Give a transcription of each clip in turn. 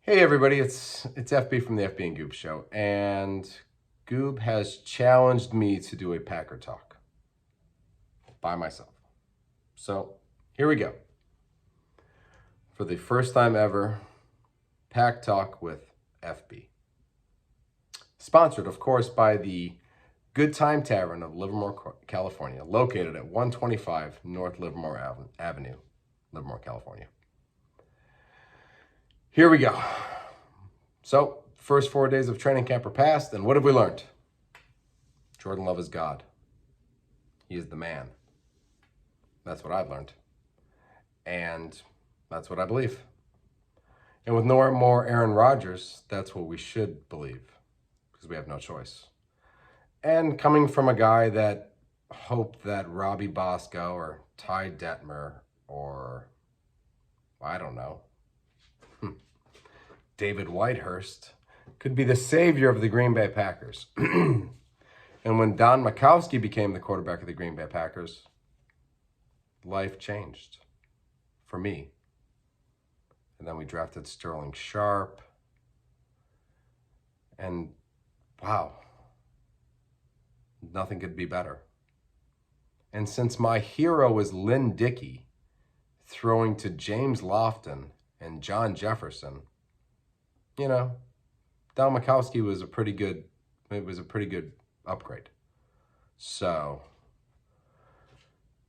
Hey everybody, it's FB from the FB and Goob Show, and Goob has challenged me to do a Packer talk by myself. So here we go. For the first time ever, Pack Talk with FB. Sponsored, of course, by the Good Time Tavern of Livermore, California, located at 125 North Livermore Avenue, Livermore, California. Here we go. So, first 4 days of training camp are passed, and what have we learned? Jordan Love is God. He is the man. That's what I've learned. And that's what I believe. And with no more Aaron Rodgers, that's what we should believe, because we have no choice. And coming from a guy that hoped that Robbie Bosco or Ty Detmer or, I don't know, David Whitehurst could be the savior of the Green Bay Packers. And when Don Majkowski became the quarterback of the Green Bay Packers, life changed for me. And then we drafted Sterling Sharp. And wow, nothing could be better. And since my hero is Lynn Dickey, throwing to James Lofton and John Jefferson, you know, Don Majkowski was a pretty good upgrade. So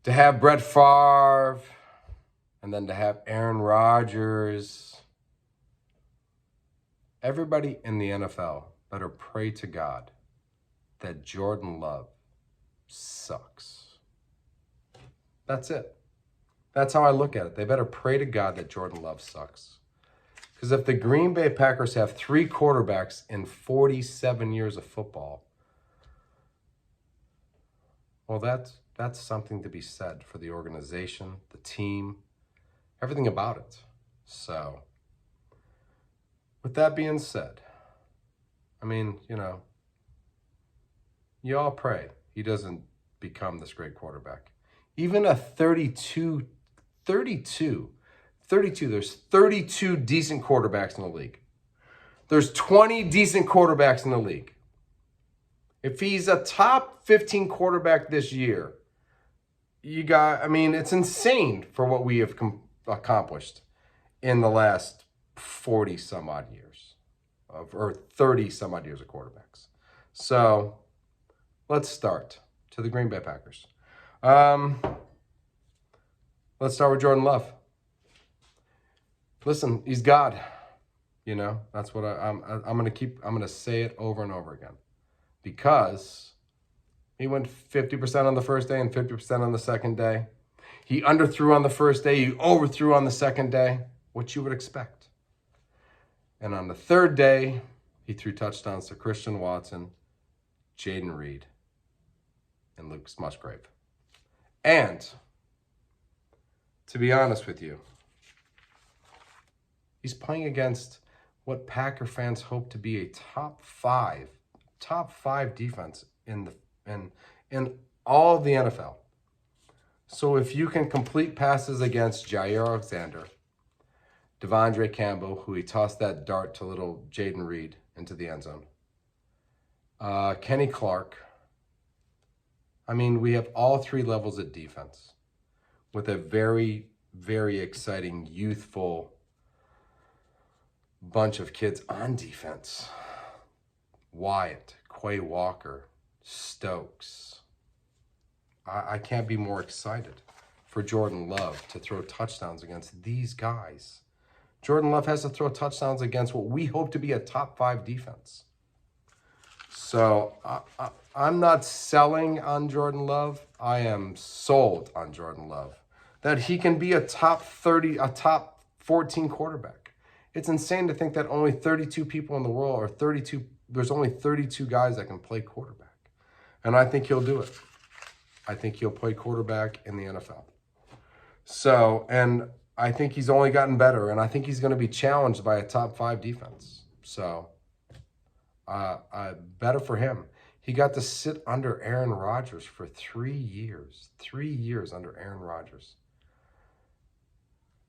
to have Brett Favre and then to have Aaron Rodgers, everybody in the NFL better pray to God that Jordan Love sucks. That's it. That's how I look at it. They better pray to God that Jordan Love sucks. Because if the Green Bay Packers have 3 quarterbacks in 47 years of football, well, that's something to be said for the organization, the team, everything about it. So, with that being said, I mean, you all pray he doesn't become this great quarterback. Even a 32, there's 32 decent quarterbacks in the league. There's 20 decent quarterbacks in the league. If he's a top 15 quarterback this year, it's insane for what we have accomplished in the last 40 some odd years or 30 some odd years of quarterbacks. So let's start to the Green Bay Packers. Let's start with Jordan Love. Listen, he's God. That's what I'm going to say it over and over again. Because he went 50% on the first day and 50% on the second day. He underthrew on the first day. He overthrew on the second day. What you would expect. And on the third day, he threw touchdowns to Christian Watson, Jaden Reed, and Luke Musgrave. And, to be honest with you, he's playing against what Packer fans hope to be a top five defense in all of the NFL. So if you can complete passes against Jair Alexander, Devondre Campbell, who he tossed that dart to little Jaden Reed into the end zone, Kenny Clark, we have all 3 levels of defense with a very, very exciting, youthful bunch of kids on defense. Wyatt, Quay Walker, Stokes. I can't be more excited for Jordan Love to throw touchdowns against these guys. Jordan Love has to throw touchdowns against what we hope to be a top 5 defense. So I'm not selling on Jordan Love. I am sold on Jordan Love. That he can be a top 14 quarterback. It's insane to think that only 32 people in the world there's only 32 guys that can play quarterback. And I think he'll do it. I think he'll play quarterback in the NFL. So, and I think he's only gotten better, and I think he's going to be challenged by a top 5 defense. So, better for him. He got to sit under Aaron Rodgers for 3 years. 3 years under Aaron Rodgers.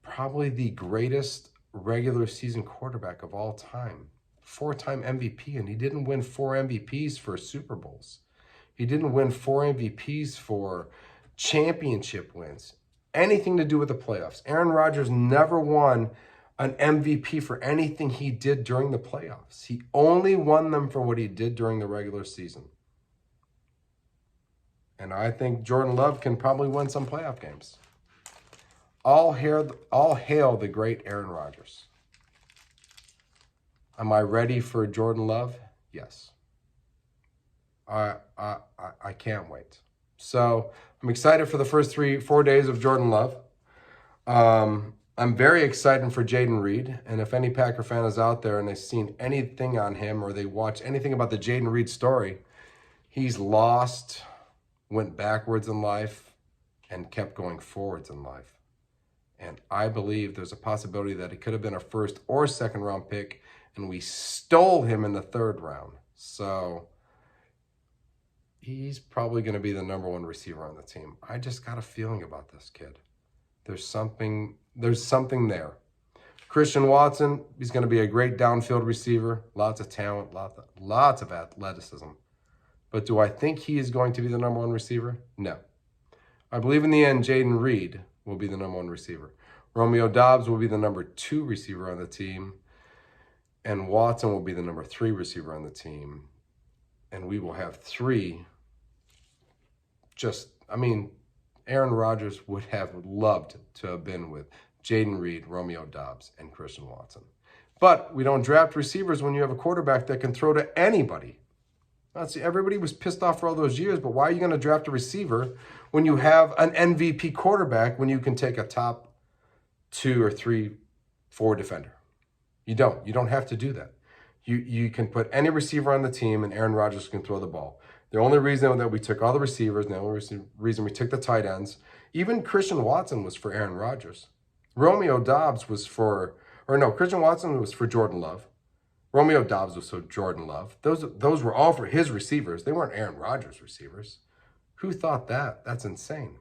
Probably the greatest regular season quarterback of all time. 4-time MVP, and he didn't win 4 MVPs for Super Bowls. He didn't win 4 MVPs for championship wins. Anything to do with the playoffs. Aaron Rodgers never won an MVP for anything he did during the playoffs. He only won them for what he did during the regular season. And I think Jordan Love can probably win some playoff games. All hail the great Aaron Rodgers. Am I ready for Jordan Love? Yes. I can't wait. So I'm excited for the first 3-4 days of Jordan Love. I'm very excited for Jayden Reed. And if any Packer fan is out there and they've seen anything on him or they watch anything about the Jayden Reed story, he's lost, went backwards in life, and kept going forwards in life. And I believe there's a possibility that it could have been a first or second round pick, and we stole him in the 3rd round. So he's probably going to be the #1 receiver on the team. I just got a feeling about this kid. There's something there. Christian Watson, he's going to be a great downfield receiver. Lots of talent, lots of athleticism. But do I think he is going to be the #1 receiver? No. I believe in the end, Jayden Reed will be the #1 receiver. Romeo Doubs will be the #2 receiver on the team. And Watson will be the #3 receiver on the team. And we will have 3. Aaron Rodgers would have loved to have been with Jayden Reed, Romeo Doubs, and Christian Watson. But we don't draft receivers when you have a quarterback that can throw to anybody. Everybody was pissed off for all those years, but why are you going to draft a receiver when you have an MVP quarterback when you can take a top 2 or 3, 4 defender? You don't have to do that. You can put any receiver on the team and Aaron Rodgers can throw the ball. The only reason that we took all the receivers, and the only reason we took the tight ends, even Christian Watson was for Aaron Rodgers. Romeo Doubs was Christian Watson was for Jordan Love. Romeo Doubs was for Jordan Love. Those were all for his receivers. They weren't Aaron Rodgers receivers. Who thought that? That's insane.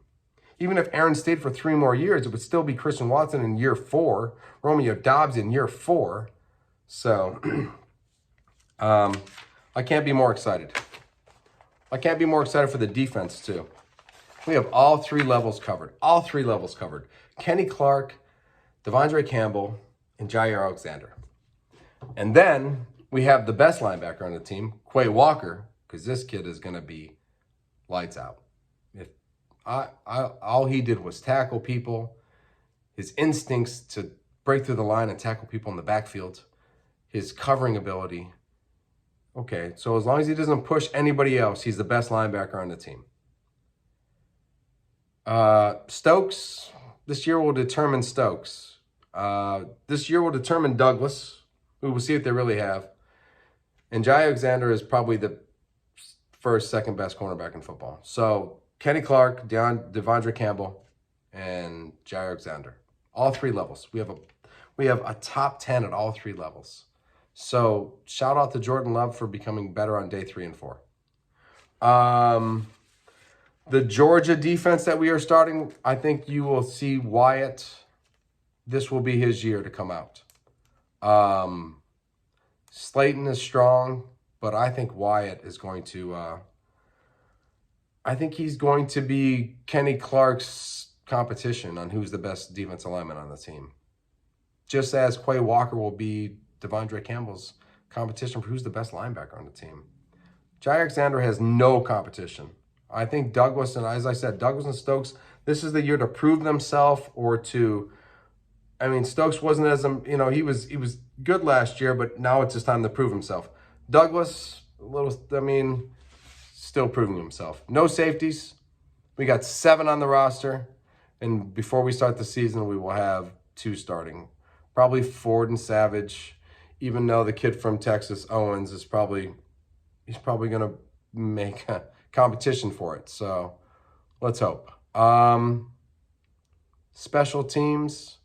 Even if Aaron stayed for 3 more years, it would still be Christian Watson in year 4, Romeo Doubs in year 4. So I can't be more excited. I can't be more excited for the defense, too. We have all 3 levels covered. All 3 levels covered. Kenny Clark, Devondre Campbell, and Jaire Alexander. And then we have the best linebacker on the team, Quay Walker, because this kid is going to be lights out. If all he did was tackle people, his instincts to break through the line and tackle people in the backfield, his covering ability. Okay, so as long as he doesn't push anybody else, he's the best linebacker on the team. Stokes, this year will determine Stokes. This year will determine Douglas. We will see what they really have. And Jaire Alexander is probably the first, second best cornerback in football. So Kenny Clark, Devondre Campbell, and Jaire Alexander. All 3 levels. We have a top 10 at all 3 levels. So shout out to Jordan Love for becoming better on day 3 and 4. The Georgia defense that we are starting, I think you will see Wyatt. This will be his year to come out. Slayton is strong, but I think Wyatt is going to, I think he's going to be Kenny Clark's competition on who's the best defensive lineman on the team. Just as Quay Walker will be Devondre Campbell's competition for who's the best linebacker on the team. Jaire Alexander has no competition. I think Douglas, and as I said, Douglas and Stokes, this is the year to prove themselves or to, Stokes wasn't as, he was good last year, but now it's just time to prove himself. Douglas, still proving himself. No safeties. We got 7 on the roster, and before we start the season, we will have 2 starting. Probably Ford and Savage, even though the kid from Texas, Owens, he's probably going to make a competition for it. So let's hope. Special teams,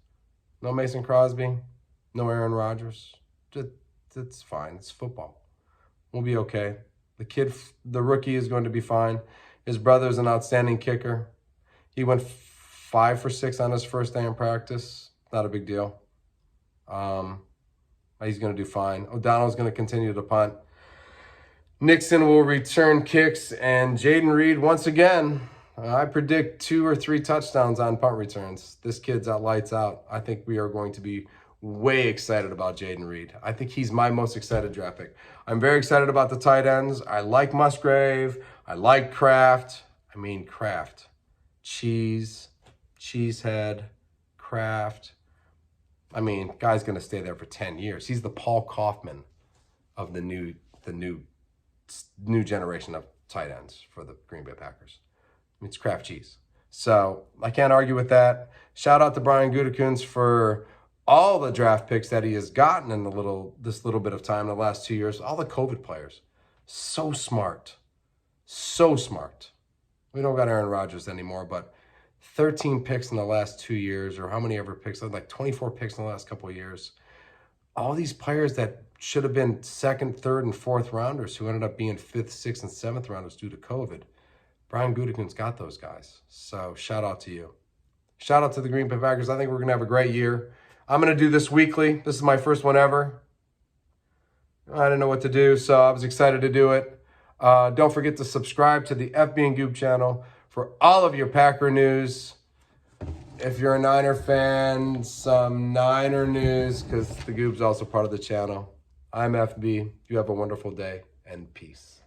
no Mason Crosby, no Aaron Rodgers. It's fine. It's football. We'll be okay. The rookie is going to be fine. His brother's an outstanding kicker. He went 5 for 6 on his first day in practice. Not a big deal. He's going to do fine. O'Donnell's going to continue to punt. Nixon will return kicks. And Jayden Reed, once again, I predict 2 or 3 touchdowns on punt returns. This kid's out lights out. I think we are going to be way excited about Jayden Reed. I think he's my most excited draft pick. I'm very excited about the tight ends. I like Musgrave. I like Kraft. Kraft. Cheesehead, Kraft. Guy's going to stay there for 10 years. He's the Paul Kaufman of the new generation of tight ends for the Green Bay Packers. It's Kraft cheese. So I can't argue with that. Shout out to Brian Gutekunst for all the draft picks that he has gotten in this little bit of time in the last 2 years. All the COVID players. So smart. So smart. We don't got Aaron Rodgers anymore, but 13 picks in the last 2 years, or how many ever picks? Like 24 picks in the last couple of years. All these players that should have been 2nd, 3rd, and 4th rounders who ended up being 5th, 6th, and 7th rounders due to COVID. Brian Gutekunst got those guys. So shout out to you. Shout out to the Green Bay Packers. I think we're going to have a great year. I'm going to do this weekly. This is my first one ever. I didn't know what to do, so I was excited to do it. Don't forget to subscribe to the FB and Goop channel for all of your Packer news. If you're a Niner fan, some Niner news, because the Goop's also part of the channel. I'm FB. You have a wonderful day, and peace.